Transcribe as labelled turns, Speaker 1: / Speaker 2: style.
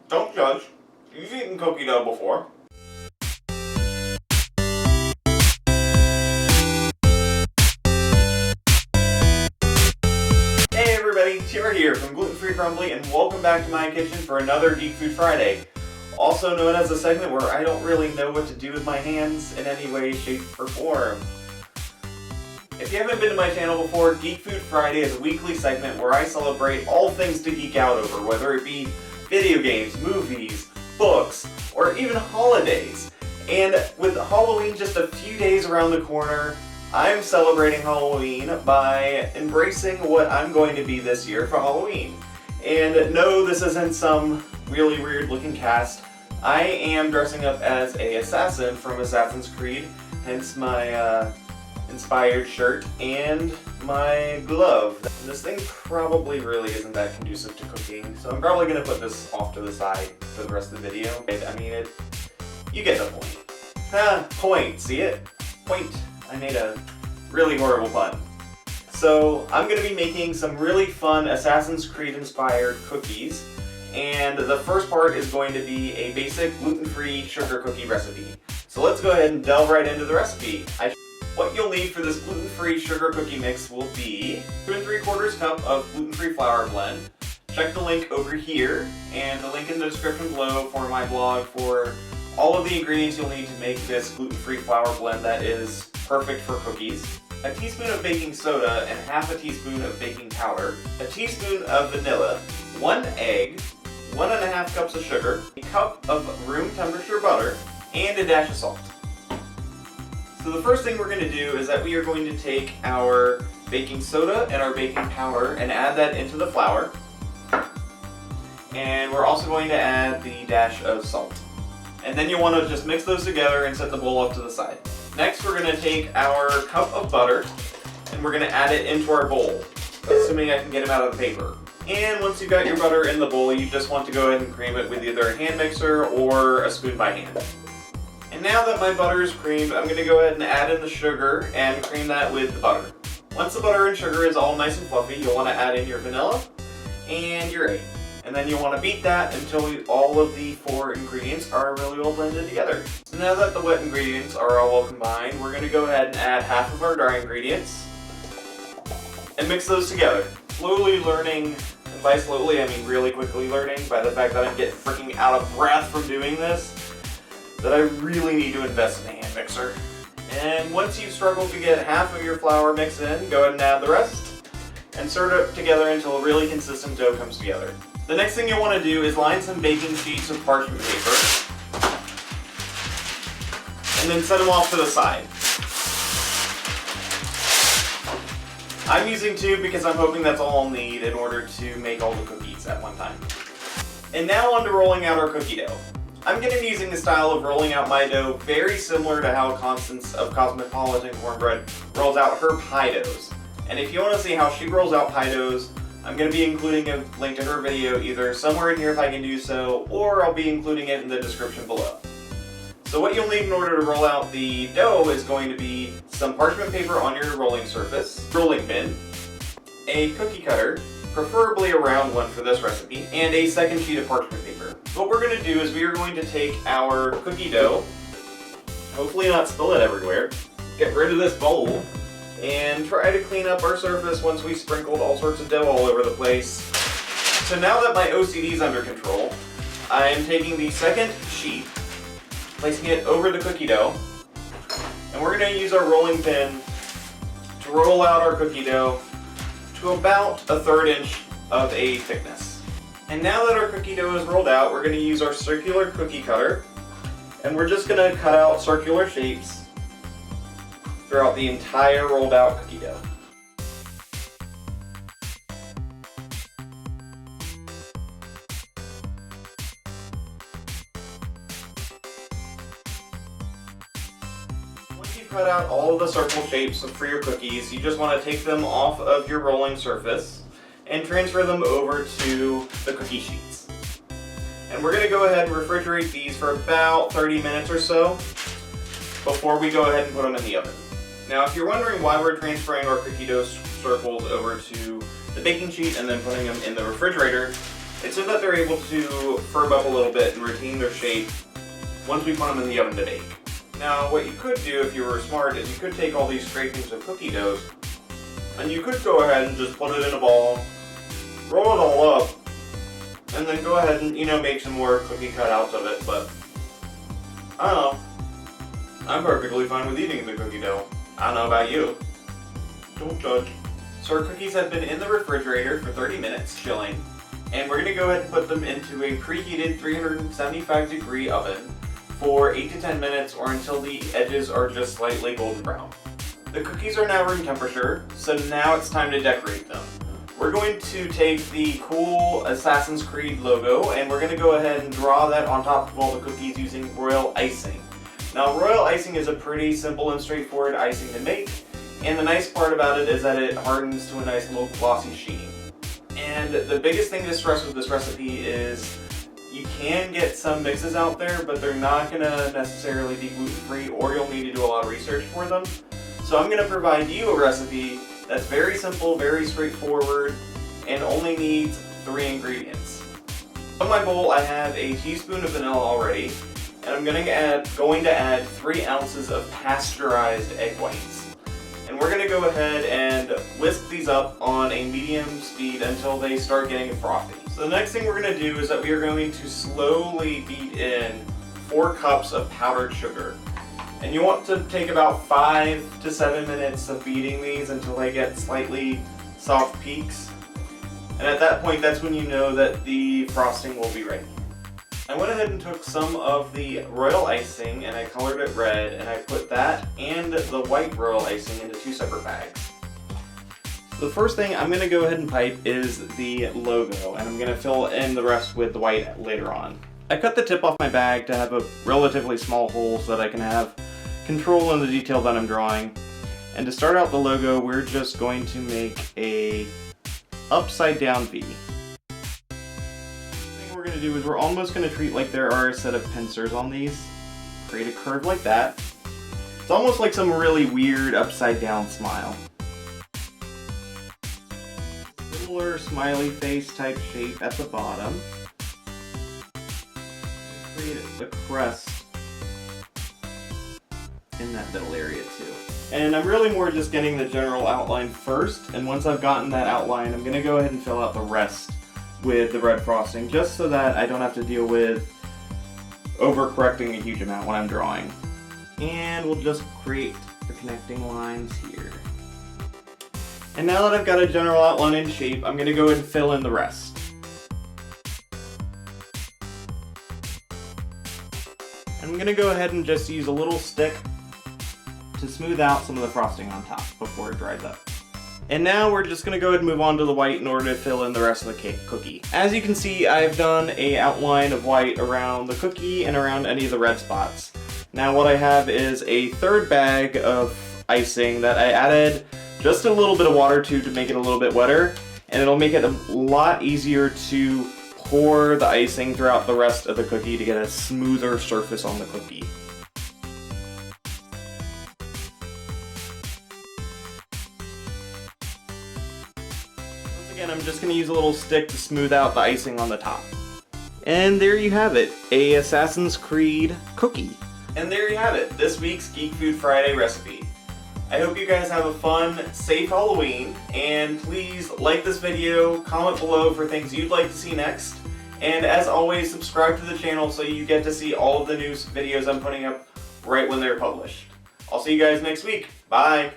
Speaker 1: Don't judge. You've eaten cookie dough before. Hey everybody, Timur here from Gluten-free Crumbly, and welcome back to my kitchen for another Geek Food Friday. Also known as a segment where I don't really know what to do with my hands in any way, shape, or form. If you haven't been to my channel before, Geek Food Friday is a weekly segment where I celebrate all things to geek out over, whether it be video games, movies, books, or even holidays. And with Halloween just a few days around the corner, I'm celebrating Halloween by embracing what I'm going to be this year for Halloween. And no, this isn't some really weird looking cast. I am dressing up as an assassin from Assassin's Creed, hence my inspired shirt and my glove. This thing probably really isn't that conducive to cooking, so I'm probably going to put this off to the side for the rest of the video. I mean, you get the point. Point, see it? Point. I made a really horrible pun. So I'm going to be making some really fun Assassin's Creed inspired cookies, and the first part is going to be a basic gluten-free sugar cookie recipe. So let's go ahead and delve right into the recipe. What you'll need for this gluten-free sugar cookie mix will be 2 3/4 cup of gluten-free flour blend. Check the link over here and the link in the description below for my blog for all of the ingredients you'll need to make this gluten-free flour blend that is perfect for cookies. A teaspoon of baking soda and half a teaspoon of baking powder, a teaspoon of vanilla, 1 egg, 1 1/2 cups of sugar, a cup of room temperature butter, and a dash of salt. So the first thing we're going to do is that we are going to take our baking soda and our baking powder and add that into the flour. And we're also going to add the dash of salt. And then you'll want to just mix those together and set the bowl up to the side. Next we're going to take our cup of butter and we're going to add it into our bowl, assuming I can get them out of the paper. And once you've got your butter in the bowl, you just want to go ahead and cream it with either a hand mixer or a spoon by hand. And now that my butter is creamed, I'm going to go ahead and add in the sugar and cream that with the butter. Once the butter and sugar is all nice and fluffy, you'll want to add in your vanilla and your egg. And then you'll want to beat that until all of the 4 ingredients are really well blended together. So now that the wet ingredients are all well combined, we're going to go ahead and add half of our dry ingredients and mix those together. Slowly learning, and by slowly I mean really quickly learning by the fact that I'm getting freaking out of breath from doing this, that I really need to invest in a hand mixer. And once you've struggled to get half of your flour mix in, go ahead and add the rest and stir it together until a really consistent dough comes together. The next thing you'll want to do is line some baking sheets of parchment paper and then set them off to the side. I'm using 2 because I'm hoping that's all I'll need in order to make all the cookies at one time. And now on to rolling out our cookie dough. I'm going to be using the style of rolling out my dough very similar to how Constance of Cosmopolitan Cornbread rolls out her pie doughs. And if you want to see how she rolls out pie doughs, I'm going to be including a link to her video either somewhere in here if I can do so, or I'll be including it in the description below. So what you'll need in order to roll out the dough is going to be some parchment paper on your rolling surface, rolling pin, a cookie cutter, preferably a round one for this recipe, and a second sheet of parchment paper. What we're going to do is we are going to take our cookie dough, hopefully not spill it everywhere, get rid of this bowl, and try to clean up our surface once we sprinkled all sorts of dough all over the place. So now that my OCD is under control, I am taking the second sheet, placing it over the cookie dough, and we're going to use our rolling pin to roll out our cookie dough to about a 1/3 inch of a thickness. And now that our cookie dough is rolled out, we're going to use our circular cookie cutter, and we're just going to cut out circular shapes throughout the entire rolled out cookie dough. Once you've cut out all of the circle shapes for your cookies, you just want to take them off of your rolling surface and transfer them over to the cookie sheets. And we're going to go ahead and refrigerate these for about 30 minutes or so before we go ahead and put them in the oven. Now if you're wondering why we're transferring our cookie dough circles over to the baking sheet and then putting them in the refrigerator, It's so that they're able to firm up a little bit and retain their shape once we put them in the oven to bake. Now, what you could do if you were smart is you could take all these scrapings of cookie dough and you could go ahead and just put it in a ball, roll it all up, and then go ahead and, make some more cookie cutouts of it, but I don't know. I'm perfectly fine with eating the cookie dough. I don't know about you. Don't judge. So our cookies have been in the refrigerator for 30 minutes, chilling, and we're going to go ahead and put them into a preheated 375 degree oven for 8 to 10 minutes or until the edges are just slightly golden brown. The cookies are now room temperature, so now it's time to decorate them. We're going to take the cool Assassin's Creed logo and we're going to go ahead and draw that on top of all the cookies using royal icing. Now, royal icing is a pretty simple and straightforward icing to make, and the nice part about it is that it hardens to a nice little glossy sheen. And the biggest thing to stress with this recipe is you can get some mixes out there, but they're not going to necessarily be gluten-free, or you'll need to do a lot of research for them. So I'm going to provide you a recipe that's very simple, very straightforward, and only needs 3 ingredients. On my bowl I have a teaspoon of vanilla already, and I'm going to add 3 ounces of pasteurized egg whites. And we're going to go ahead and whisk these up on a medium speed until they start getting frothy. So the next thing we're going to do is that we are going to slowly beat in 4 cups of powdered sugar. And you want to take about 5 to 7 minutes of beating these until they get slightly soft peaks. And at that point, that's when you know that the frosting will be ready. I went ahead and took some of the royal icing and I colored it red, and I put that and the white royal icing into 2 separate bags. So the first thing I'm going to go ahead and pipe is the logo, and I'm going to fill in the rest with the white later on. I cut the tip off my bag to have a relatively small hole so that I can have control in the detail that I'm drawing. And to start out the logo, we're just going to make a upside down V. The thing we're going to do is we're almost going to treat like there are a set of pincers on these. Create a curve like that. It's almost like some really weird upside down smile. Similar smiley face type shape at the bottom. Create a crest in that middle area too. And I'm really more just getting the general outline first, and once I've gotten that outline, I'm going to go ahead and fill out the rest with the red frosting, just so that I don't have to deal with overcorrecting a huge amount when I'm drawing. And we'll just create the connecting lines here. And now that I've got a general outline in shape, I'm going to go ahead and fill in the rest. I'm going to go ahead and just use a little stick to smooth out some of the frosting on top before it dries up. And now we're just going to go ahead and move on to the white in order to fill in the rest of the cookie. As you can see, I've done an outline of white around the cookie and around any of the red spots. Now what I have is a 3rd bag of icing that I added just a little bit of water to make it a little bit wetter, and it'll make it a lot easier to pour the icing throughout the rest of the cookie to get a smoother surface on the cookie. Once again, I'm just going to use a little stick to smooth out the icing on the top. And there you have it, a Assassin's Creed cookie. And there you have it, this week's Geek Food Friday recipe. I hope you guys have a fun, safe Halloween, and please like this video, comment below for things you'd like to see next, and as always, subscribe to the channel so you get to see all of the new videos I'm putting up right when they're published. I'll see you guys next week. Bye!